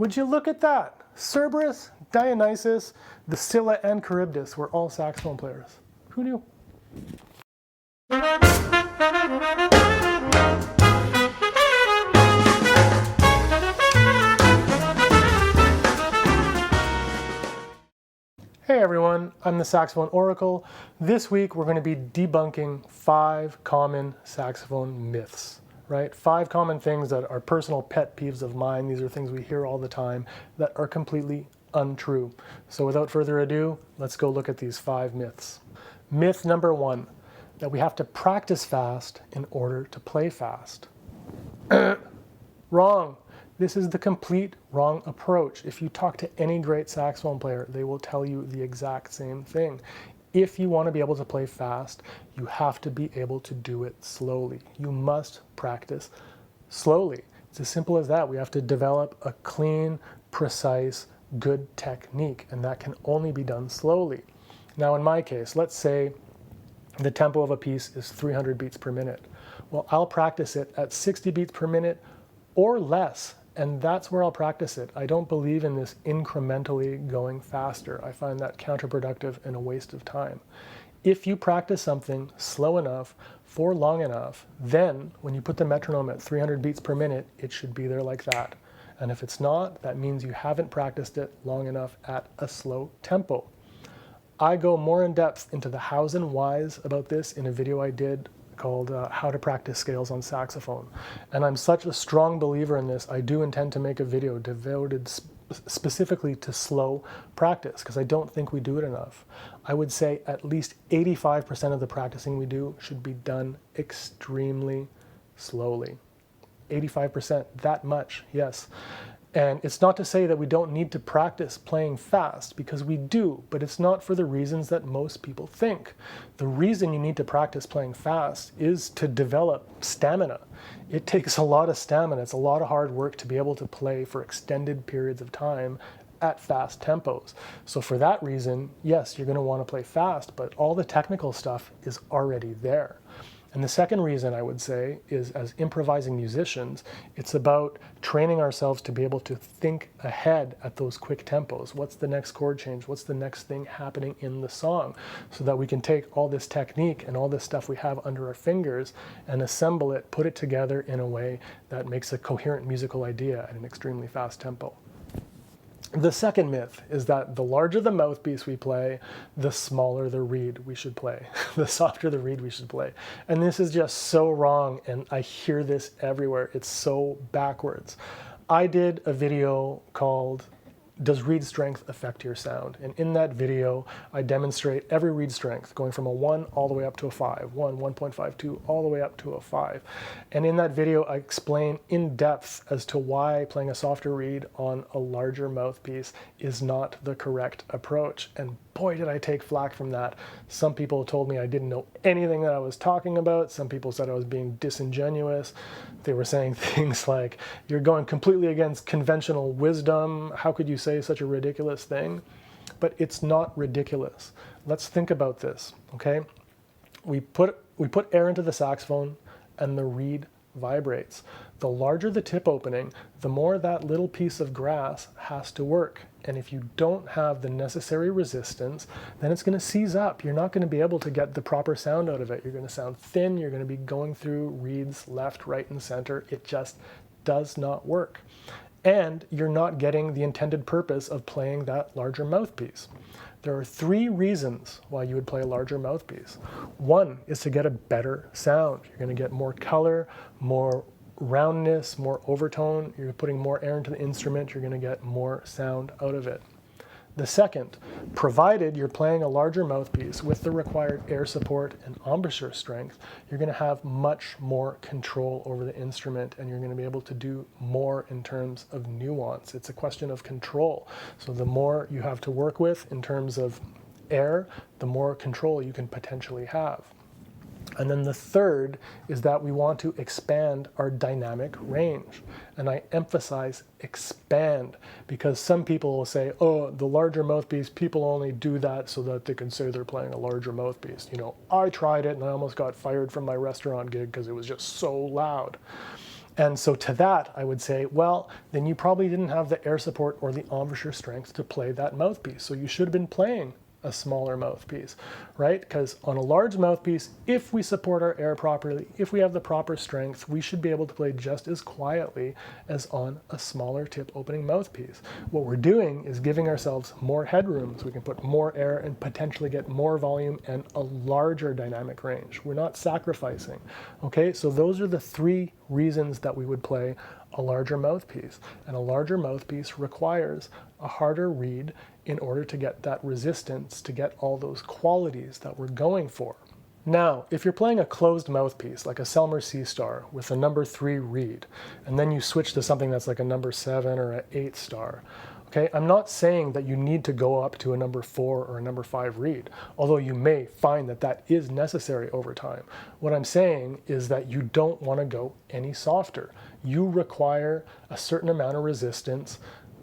Would you look at that? Cerberus, Dionysus, the Scylla, and Charybdis were all saxophone players. Who knew? Hey everyone, I'm the Saxophone Oracle. This week we're going to be debunking 5 common saxophone myths, right? 5 common things that are personal pet peeves of mine. These are things we hear all the time that are completely untrue. So without further ado, let's go look at these 5 myths. Myth number 1, that we have to practice fast in order to play fast. Wrong. This is the complete wrong approach. If you talk to any great saxophone player, they will tell you the exact same thing. If you want to be able to play fast, you have to be able to do it slowly. You must practice slowly. It's as simple as that. We have to develop a clean, precise, good technique, and that can only be done slowly. Now, in my case, let's say the tempo of a piece is 300 beats per minute. Well, I'll practice it at 60 beats per minute or less. And that's where I'll practice it. I don't believe in this incrementally going faster. I find that counterproductive and a waste of time. If you practice something slow enough for long enough, then when you put the metronome at 300 beats per minute, it should be there like that. And if it's not, that means you haven't practiced it long enough at a slow tempo. I go more in depth into the hows and whys about this in a video I did called How to Practice Scales on Saxophone. And I'm such a strong believer in this, I do intend to make a video devoted specifically to slow practice, because I don't think we do it enough. I would say at least 85% of the practicing we do should be done extremely slowly. 85%, that much, yes. And it's not to say that we don't need to practice playing fast, because we do, but it's not for the reasons that most people think. The reason you need to practice playing fast is to develop stamina. It takes a lot of stamina. It's a lot of hard work to be able to play for extended periods of time at fast tempos. So for that reason, yes, you're going to want to play fast, but all the technical stuff is already there. And the second reason I would say is, as improvising musicians, it's about training ourselves to be able to think ahead at those quick tempos. What's the next chord change? What's the next thing happening in the song? So that we can take all this technique and all this stuff we have under our fingers and assemble it, put it together in a way that makes a coherent musical idea at an extremely fast tempo. The second myth is that the larger the mouthpiece we play, the smaller the reed we should play. The softer the reed we should play. And this is just so wrong, and I hear this everywhere. It's so backwards. I did a video called Does Reed Strength Affect Your Sound? And in that video, I demonstrate every reed strength, going from a 1 all the way up to a 5, 1, 1.52, all the way up to a 5. And in that video, I explain in depth as to why playing a softer reed on a larger mouthpiece is not the correct approach. And boy, did I take flack from that. Some people told me I didn't know anything that I was talking about. Some people said I was being disingenuous. They were saying things like, you're going completely against conventional wisdom. How could you say such a ridiculous thing? But it's not ridiculous. Let's think about this, okay? We put air into the saxophone and the reed vibrates. The larger the tip opening, the more that little piece of grass has to work. And if you don't have the necessary resistance, then it's going to seize up. You're not going to be able to get the proper sound out of it. You're going to sound thin. You're going to be going through reeds left, right, and center. It just does not work. And you're not getting the intended purpose of playing that larger mouthpiece. There are 3 reasons why you would play a larger mouthpiece. 1 is to get a better sound. You're going to get more color, more roundness, more overtone. You're putting more air into the instrument. You're going to get more sound out of it. The second, provided you're playing a larger mouthpiece with the required air support and embouchure strength, you're going to have much more control over the instrument, and you're going to be able to do more in terms of nuance. It's a question of control. So the more you have to work with in terms of air, the more control you can potentially have. And then the third is that we want to expand our dynamic range. And I emphasize expand, because some people will say, oh, the larger mouthpiece, people only do that so that they can say they're playing a larger mouthpiece. You know, I tried it and I almost got fired from my restaurant gig because it was just so loud. And so to that, I would say, well, then you probably didn't have the air support or the embouchure strength to play that mouthpiece. So you should have been playing a smaller mouthpiece, right? Because on a large mouthpiece, if we support our air properly, if we have the proper strength, we should be able to play just as quietly as on a smaller tip opening mouthpiece. What we're doing is giving ourselves more headroom so we can put more air and potentially get more volume and a larger dynamic range. We're not sacrificing, okay? So those are the three reasons that we would play a larger mouthpiece. And a larger mouthpiece requires a harder reed in order to get that resistance, to get all those qualities that we're going for. Now, if you're playing a closed mouthpiece, like a Selmer C-star with a number 3 reed, and then you switch to something that's like a number 7 or an 8 star, okay, I'm not saying that you need to go up to a number 4 or a number 5 reed, although you may find that that is necessary over time. What I'm saying is that you don't want to go any softer. You require a certain amount of resistance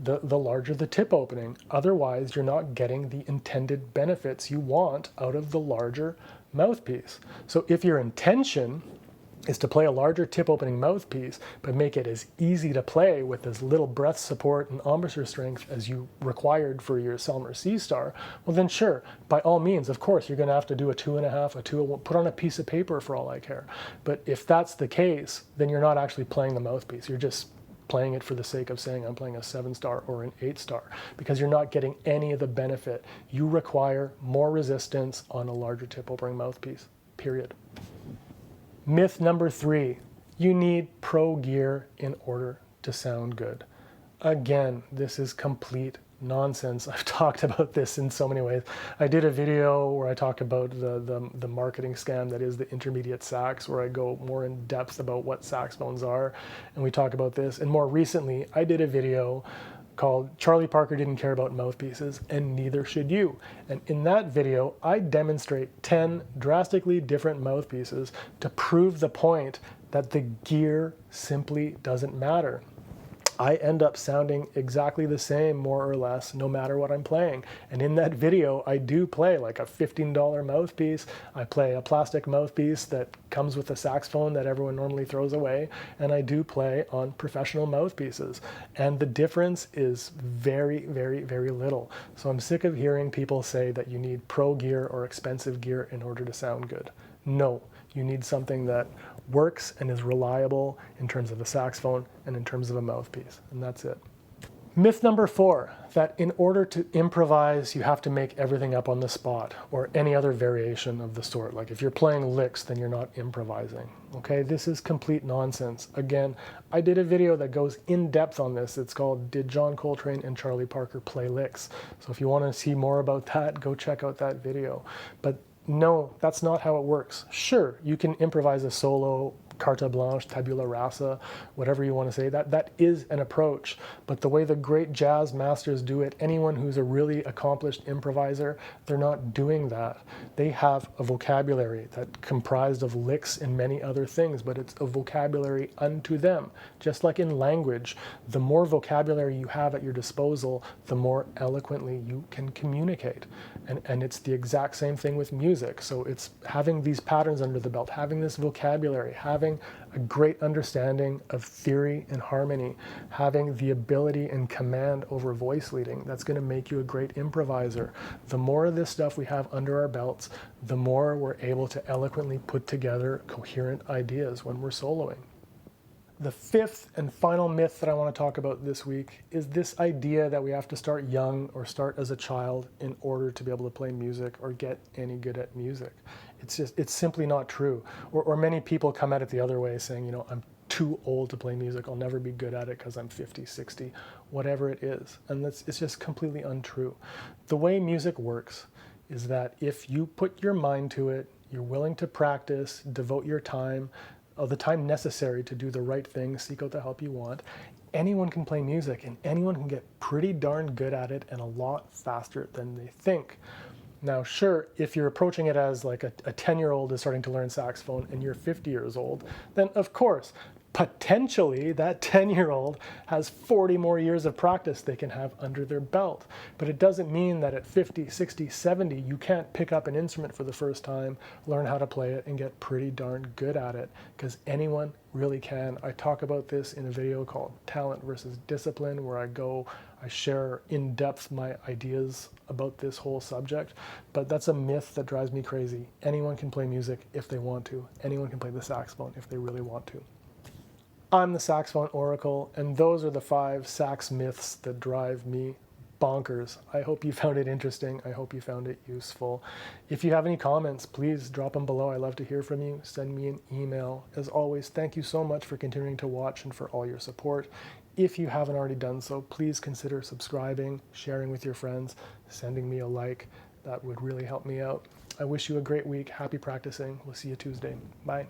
the larger the tip opening. Otherwise, you're not getting the intended benefits you want out of the larger mouthpiece. So if your intention is to play a larger tip opening mouthpiece, but make it as easy to play with as little breath support and embouchure strength as you required for your Selmer C-star, well then sure, by all means, of course, you're gonna have to do a 2.5, a 2, put on a piece of paper for all I care. But if that's the case, then you're not actually playing the mouthpiece. You're just playing it for the sake of saying I'm playing a 7-star or an 8-star, because you're not getting any of the benefit. You require more resistance on a larger tip opening mouthpiece, period. Myth number 3, you need pro gear in order to sound good. Again, this is complete nonsense. I've talked about this in so many ways. I did a video where I talk about the marketing scam that is the intermediate sax, where I go more in depth about what saxophones are, and we talk about this. And more recently, I did a video called Charlie Parker Didn't Care About Mouthpieces, and Neither Should You. And in that video, I demonstrate 10 drastically different mouthpieces to prove the point that the gear simply doesn't matter. I end up sounding exactly the same, more or less, no matter what I'm playing. And in that video, I do play like a $15 mouthpiece. I play a plastic mouthpiece that comes with a saxophone that everyone normally throws away. And I do play on professional mouthpieces. And the difference is very, very, very little. So I'm sick of hearing people say that you need pro gear or expensive gear in order to sound good. No, you need something that works and is reliable in terms of a saxophone and in terms of a mouthpiece, and that's it. Myth number 4, that in order to improvise, you have to make everything up on the spot, or any other variation of the sort. Like if you're playing licks, then you're not improvising. Okay, this is complete nonsense. Again, I did a video that goes in depth on this. It's called Did John Coltrane and Charlie Parker Play Licks? So if you want to see more about that, go check out that video. But no, that's not how it works. Sure, you can improvise a solo, carte blanche, tabula rasa, whatever you want to say. That is an approach. But the way the great jazz masters do it, anyone who's a really accomplished improviser, they're not doing that. They have a vocabulary that comprised of licks and many other things, but it's a vocabulary unto them. Just like in language, the more vocabulary you have at your disposal, the more eloquently you can communicate. And it's the exact same thing with music. So it's having these patterns under the belt, having this vocabulary, having a great understanding of theory and harmony, having the ability and command over voice leading. That's going to make you a great improviser. The more of this stuff we have under our belts, the more we're able to eloquently put together coherent ideas when we're soloing. The 5th and final myth that I want to talk about this week is this idea that we have to start young or start as a child in order to be able to play music or get any good at music. It's simply not true. Or many people come at it the other way saying, you know, I'm too old to play music. I'll never be good at it because I'm 50, 60, whatever it is. And it's just completely untrue. The way music works is that if you put your mind to it, you're willing to practice, devote your time, the time necessary to do the right thing, seek out the help you want, anyone can play music and anyone can get pretty darn good at it and a lot faster than they think. Now, sure, if you're approaching it as like a 10-year-old is starting to learn saxophone and you're 50 years old, then of course, Potentially, that 10-year-old has 40 more years of practice they can have under their belt. But it doesn't mean that at 50, 60, 70, you can't pick up an instrument for the first time, learn how to play it, and get pretty darn good at it, because anyone really can. I talk about this in a video called Talent versus Discipline, where I share in depth my ideas about this whole subject. But that's a myth that drives me crazy. Anyone can play music if they want to. Anyone can play the saxophone if they really want to. I'm the Saxophone Oracle, and those are the 5 sax myths that drive me bonkers. I hope you found it interesting. I hope you found it useful. If you have any comments, please drop them below. I love to hear from you. Send me an email. As always, thank you so much for continuing to watch and for all your support. If you haven't already done so, please consider subscribing, sharing with your friends, sending me a like. That would really help me out. I wish you a great week. Happy practicing. We'll see you Tuesday. Bye.